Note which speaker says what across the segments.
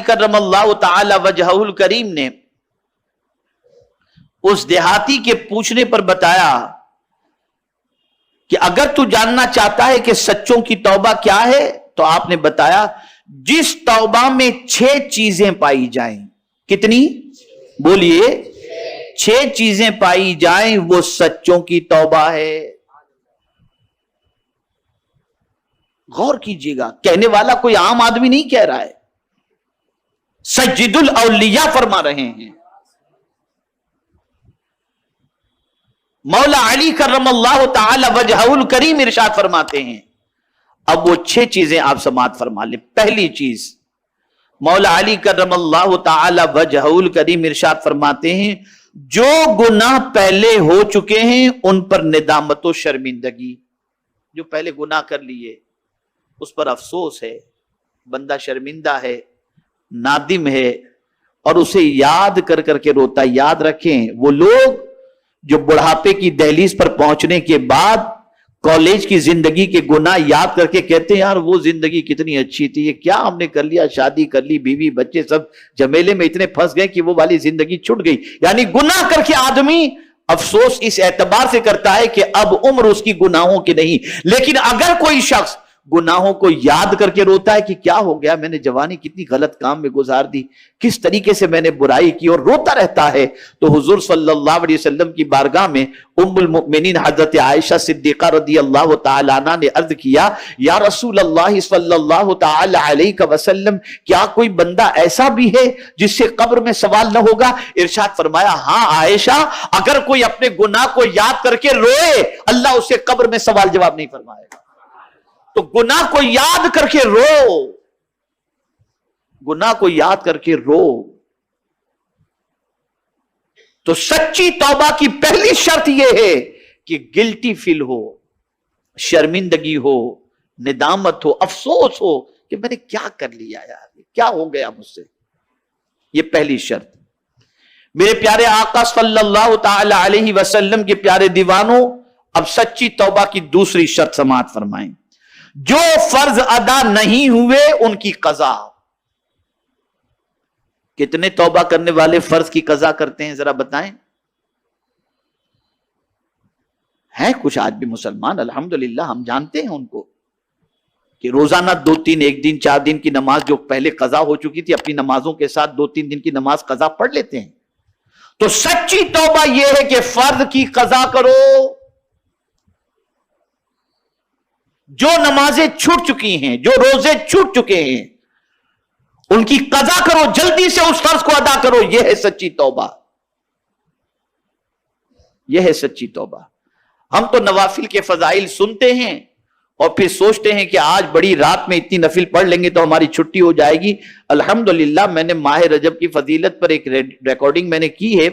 Speaker 1: کرم اللہ تعالی وجہہ الکریم نے اس دیہاتی کے پوچھنے پر بتایا کہ اگر تو جاننا چاہتا ہے کہ سچوں کی توبہ کیا ہے تو آپ نے بتایا جس توبہ میں 6 چیزیں پائی جائیں. کتنی؟ بولیے. 6 چیزیں پائی جائیں وہ سچوں کی توبہ ہے. غور کیجئے گا، کہنے والا کوئی عام آدمی نہیں کہہ رہا ہے، سید الاولیاء فرما رہے ہیں. مولا علی کرم اللہ تعالی وجہہ الکریم ارشاد فرماتے ہیں. اب وہ 6 چیزیں آپ سماعت فرما لیں. پہلی چیز، مولا علی کرم اللہ تعالی وجہہ الکریم ارشاد فرماتے ہیں جو گناہ پہلے ہو چکے ہیں ان پر ندامت و شرمندگی. جو پہلے گناہ کر لیے اس پر افسوس ہے، بندہ شرمندہ ہے، نادم ہے، اور اسے یاد کر کر کے روتا. یاد رکھیں وہ لوگ جو بڑھاپے کی دہلیز پر پہنچنے کے بعد کالج کی زندگی کے گناہ یاد کر کے کہتے ہیں یار وہ زندگی کتنی اچھی تھی، یہ کیا ہم نے کر لیا، شادی کر لی، بیوی بچے سب جمیلے میں اتنے پھنس گئے کہ وہ والی زندگی چھٹ گئی. یعنی گناہ کر کے آدمی افسوس اس اعتبار سے کرتا ہے کہ اب عمر اس کی گناہوں کی نہیں. لیکن اگر کوئی شخص گناہوں کو یاد کر کے روتا ہے کہ کیا ہو گیا، میں نے جوانی کتنی غلط کام میں گزار دی، کس طریقے سے میں نے برائی کی، اور روتا رہتا ہے، تو حضور صلی اللہ علیہ وسلم کی بارگاہ میں ام المؤمنین حضرت عائشہ صدیقہ رضی اللہ تعالی عنہ نے عرض کیا یا رسول اللہ صلی اللہ تعالی علیہ وسلم کیا کوئی بندہ ایسا بھی ہے جس سے قبر میں سوال نہ ہوگا؟ ارشاد فرمایا ہاں عائشہ، اگر کوئی اپنے گناہ کو یاد کر کے روئے اللہ اسے قبر میں سوال جواب نہیں فرمائے گا. تو گناہ کو یاد کر کے رو، گناہ کو یاد کر کے رو. تو سچی توبہ کی پہلی شرط یہ ہے کہ گلٹی فیل ہو، شرمندگی ہو، ندامت ہو، افسوس ہو کہ میں نے کیا کر لیا یار، کیا ہو گیا مجھ سے. یہ پہلی شرط. میرے پیارے آقا صلی اللہ تعالی علیہ وسلم کے پیارے دیوانوں، اب سچی توبہ کی دوسری شرط سماعت فرمائیں. جو فرض ادا نہیں ہوئے ان کی قضا. کتنے توبہ کرنے والے فرض کی قضا کرتے ہیں ذرا بتائیں؟ ہیں کچھ آج بھی مسلمان الحمدللہ، ہم جانتے ہیں ان کو کہ روزانہ 2-3 1 دن 4 دن کی نماز جو پہلے قضا ہو چکی تھی اپنی نمازوں کے ساتھ 2-3 دن کی نماز قضا پڑھ لیتے ہیں. تو سچی توبہ یہ ہے کہ فرض کی قضا کرو. جو نمازیں چھوٹ چکی ہیں، جو روزے چھوٹ چکے ہیں ان کی قضا کرو، جلدی سے اس فرض کو ادا کرو. یہ ہے سچی توبہ، یہ ہے سچی توبہ. ہم تو نوافل کے فضائل سنتے ہیں اور پھر سوچتے ہیں کہ آج بڑی رات میں اتنی نفل پڑھ لیں گے تو ہماری چھٹی ہو جائے گی. الحمدللہ میں نے ماہ رجب کی فضیلت پر ایک ریکارڈنگ میں نے کی ہے،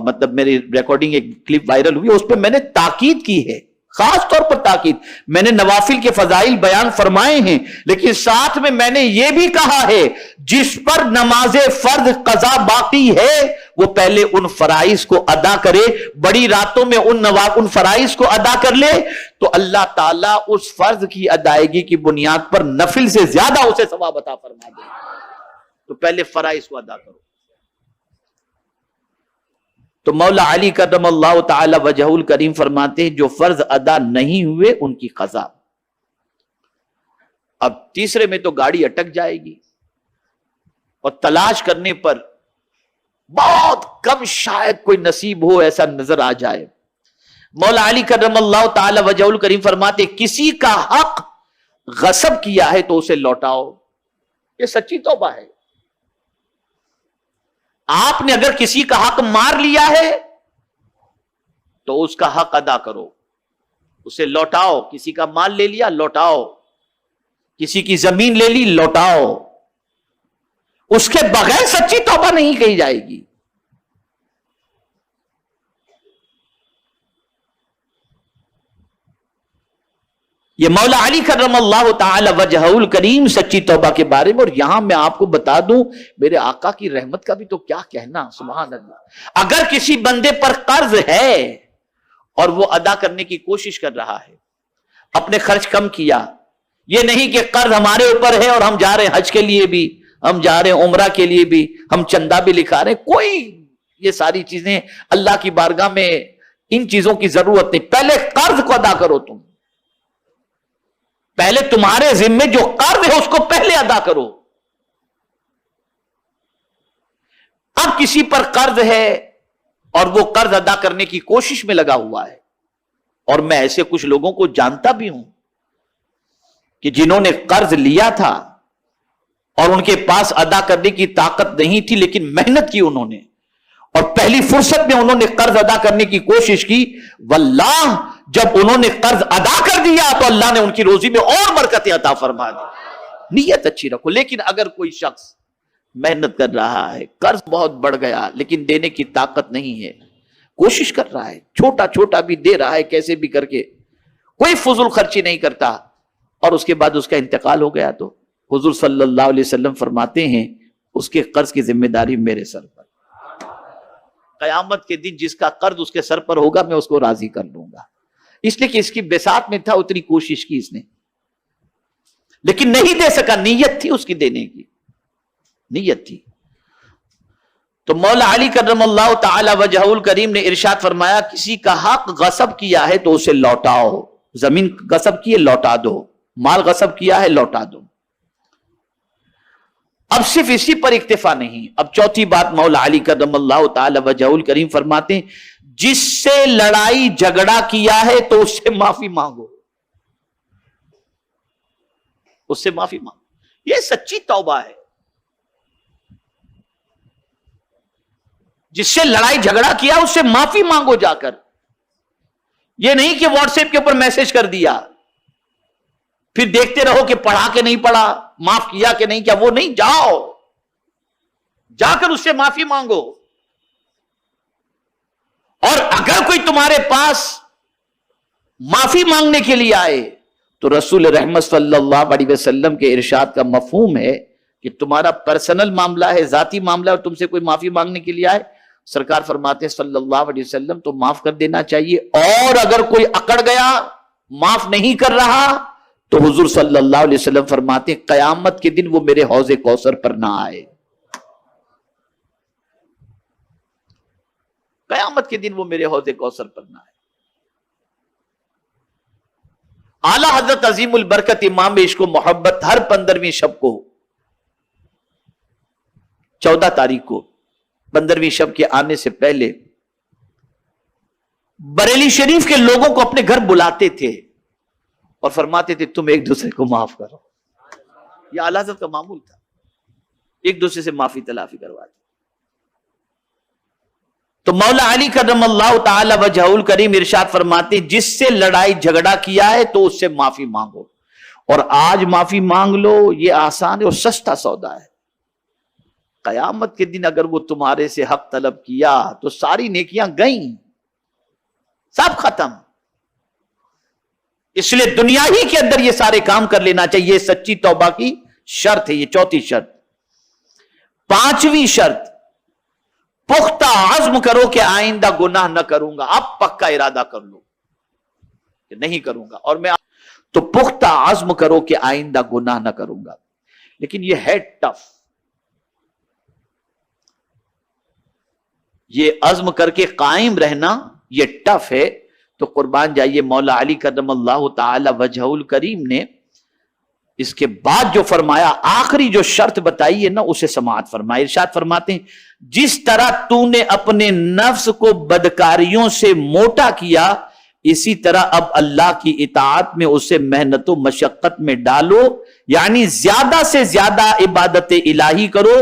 Speaker 1: مطلب میری ریکارڈنگ ایک کلپ وائرل ہوئی، اس پہ میں نے تاکید کی ہے، خاص طور پر تاکید. میں نے نوافل کے فضائل بیان فرمائے ہیں، لیکن ساتھ میں میں نے یہ بھی کہا ہے جس پر نماز فرض قضا باقی ہے وہ پہلے ان فرائض کو ادا کرے، بڑی راتوں میں ان فرائض کو ادا کر لے تو اللہ تعالیٰ اس فرض کی ادائیگی کی بنیاد پر نفل سے زیادہ اسے ثواب عطا فرما دے. تو پہلے فرائض کو ادا کرو. تو مولا علی کرم اللہ تعالی وجہہ الکریم فرماتے ہیں جو فرض ادا نہیں ہوئے ان کی قضا. اب تیسرے میں تو گاڑی اٹک جائے گی اور تلاش کرنے پر بہت کم شاید کوئی نصیب ہو ایسا نظر آ جائے. مولا علی کرم اللہ تعالی وجہہ الکریم فرماتے کسی کا حق غصب کیا ہے تو اسے لوٹاؤ. یہ سچی توبہ ہے. آپ نے اگر کسی کا حق مار لیا ہے تو اس کا حق ادا کرو، اسے لوٹاؤ. کسی کا مال لے لیا لوٹاؤ، کسی کی زمین لے لی لوٹاؤ. اس کے بغیر سچی توبہ نہیں کہی جائے گی. یہ مولا علی کرم اللہ تعالی وجہہ الکریم سچی توبہ کے بارے میں. اور یہاں میں آپ کو بتا دوں میرے آقا کی رحمت کا بھی تو کیا کہنا، سبحان اللہ. اگر کسی بندے پر قرض ہے اور وہ ادا کرنے کی کوشش کر رہا ہے، اپنے خرچ کم کیا، یہ نہیں کہ قرض ہمارے اوپر ہے اور ہم جا رہے ہیں حج کے لیے بھی ہم جا رہے ہیں عمرہ کے لیے بھی، ہم چندہ بھی لکھا رہے ہیں، کوئی یہ ساری چیزیں اللہ کی بارگاہ میں ان چیزوں کی ضرورت نہیں. پہلے قرض کو ادا کرو، تم پہلے تمہارے ذمے جو قرض ہے اس کو پہلے ادا کرو. اب کسی پر قرض ہے اور وہ قرض ادا کرنے کی کوشش میں لگا ہوا ہے، اور میں ایسے کچھ لوگوں کو جانتا بھی ہوں کہ جنہوں نے قرض لیا تھا اور ان کے پاس ادا کرنے کی طاقت نہیں تھی، لیکن محنت کی انہوں نے اور پہلی فرصت میں انہوں نے قرض ادا کرنے کی کوشش کی. واللہ جب انہوں نے قرض ادا کر دیا تو اللہ نے ان کی روزی میں اور برکتیں عطا فرما دی. نیت اچھی رکھو. لیکن اگر کوئی شخص محنت کر رہا ہے، قرض بہت بڑھ گیا لیکن دینے کی طاقت نہیں ہے، کوشش کر رہا ہے، چھوٹا چھوٹا بھی دے رہا ہے کیسے بھی کر کے، کوئی فضول خرچی نہیں کرتا، اور اس کے بعد اس کا انتقال ہو گیا، تو حضور صلی اللہ علیہ وسلم فرماتے ہیں اس کے قرض کی ذمہ داری میرے سر پر. قیامت کے دن جس کا قرض اس کے سر پر ہوگا میں اس کو راضی کر لوں گا، اس لیے کہ اس کی بساط میں تھا، اتنی کوشش کی اس نے، لیکن نہیں دے سکا. نیت تھی اس کی دینے کی، نیت تھی. تو مولا علی کرم اللہ تعالی وجہہ الکریم نے ارشاد فرمایا کسی کا حق غصب کیا ہے تو اسے لوٹاؤ. زمین غصب کی ہے لوٹا دو، مال غصب کیا ہے لوٹا دو. اب صرف اسی پر اکتفا نہیں، اب چوتھی بات مولا علی کرم اللہ تعالی وجہہ الکریم فرماتے ہیں جس سے لڑائی جھگڑا کیا ہے تو اس سے معافی مانگو، اس سے معافی مانگو. یہ سچی توبہ ہے. جس سے لڑائی جھگڑا کیا اس سے معافی مانگو جا کر. یہ نہیں کہ واٹس ایپ کے اوپر میسج کر دیا پھر دیکھتے رہو کہ پڑھا کہ نہیں پڑھا، معاف کیا کہ نہیں کیا، وہ نہیں. جاؤ جا کر اس سے معافی مانگو. اور اگر کوئی تمہارے پاس معافی مانگنے کے لیے آئے تو رسول رحمت صلی اللہ علیہ وسلم کے ارشاد کا مفہوم ہے کہ تمہارا پرسنل معاملہ ہے، ذاتی معاملہ ہے، اور تم سے کوئی معافی مانگنے کے لیے آئے، سرکار فرماتے ہیں صلی اللہ علیہ وسلم تو معاف کر دینا چاہیے. اور اگر کوئی اکڑ گیا معاف نہیں کر رہا تو حضور صلی اللہ علیہ وسلم فرماتے ہیں قیامت کے دن وہ میرے حوض کوثر پر نہ آئے. قیامت کے دن وہ میرے حوض کوثر پر نہ آئے. اعلی حضرت عظیم البرکت امام عشق و محبت ہر 15ویں شب کو 14 تاریخ کو 15ویں شب کے آنے سے پہلے بریلی شریف کے لوگوں کو اپنے گھر بلاتے تھے اور فرماتے تھے تم ایک دوسرے کو معاف کرو. یہ اعلی حضرت کا معمول تھا، ایک دوسرے سے معافی تلافی کرواتے. تو مولا علی کرم اللہ تعالی وجہہ الکریم ارشاد فرماتے جس سے لڑائی جھگڑا کیا ہے تو اس سے معافی مانگو. اور آج معافی مانگ لو، یہ آسان ہے اور سستا سودا ہے. قیامت کے دن اگر وہ تمہارے سے حق طلب کیا تو ساری نیکیاں گئیں، سب ختم. اس لیے دنیا ہی کے اندر یہ سارے کام کر لینا چاہیے. سچی توبہ کی شرط ہے یہ، چوتھی شرط. 5ویں شرط پختہ عزم کرو کہ آئندہ گناہ نہ کروں گا. اب پکا ارادہ کر لو کہ نہیں کروں گا، اور میں تو پختہ عزم کرو کہ آئندہ گناہ نہ کروں گا. لیکن یہ ہے ٹف، یہ عزم کر کے قائم رہنا یہ ٹف ہے. تو قربان جائیے مولا علی کرم اللہ تعالی وجہہ الکریم نے اس کے بعد جو فرمایا، آخری جو شرط بتائی ہے نا، اسے سماعت فرمائے. ارشاد فرماتے ہیں جس طرح تو نے اپنے نفس کو بدکاریوں سے موٹا کیا، اسی طرح اب اللہ کی اطاعت میں اسے محنت و مشقت میں ڈالو. یعنی زیادہ سے زیادہ عبادت الہی کرو،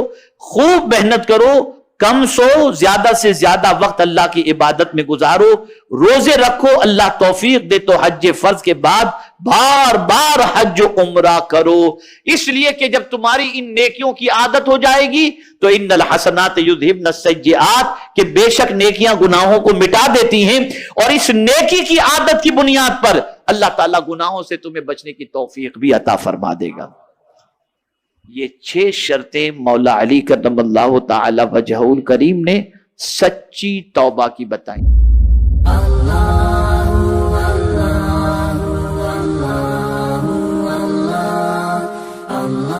Speaker 1: خوب محنت کرو، کم سو، زیادہ سے زیادہ وقت اللہ کی عبادت میں گزارو، روزے رکھو، اللہ توفیق دے تو حج فرض کے بعد بار بار حج و عمرہ کرو. اس لیے کہ جب تمہاری ان نیکیوں کی عادت ہو جائے گی تو ان الحسنات یذہبن السیئات، کہ بے شک نیکیاں گناہوں کو مٹا دیتی ہیں، اور اس نیکی کی عادت کی بنیاد پر اللہ تعالیٰ گناہوں سے تمہیں بچنے کی توفیق بھی عطا فرما دے گا. یہ 6 شرطیں مولا علی کرم اللہ تعالی وجہہ الکریم نے سچی توبہ کی بتائیں.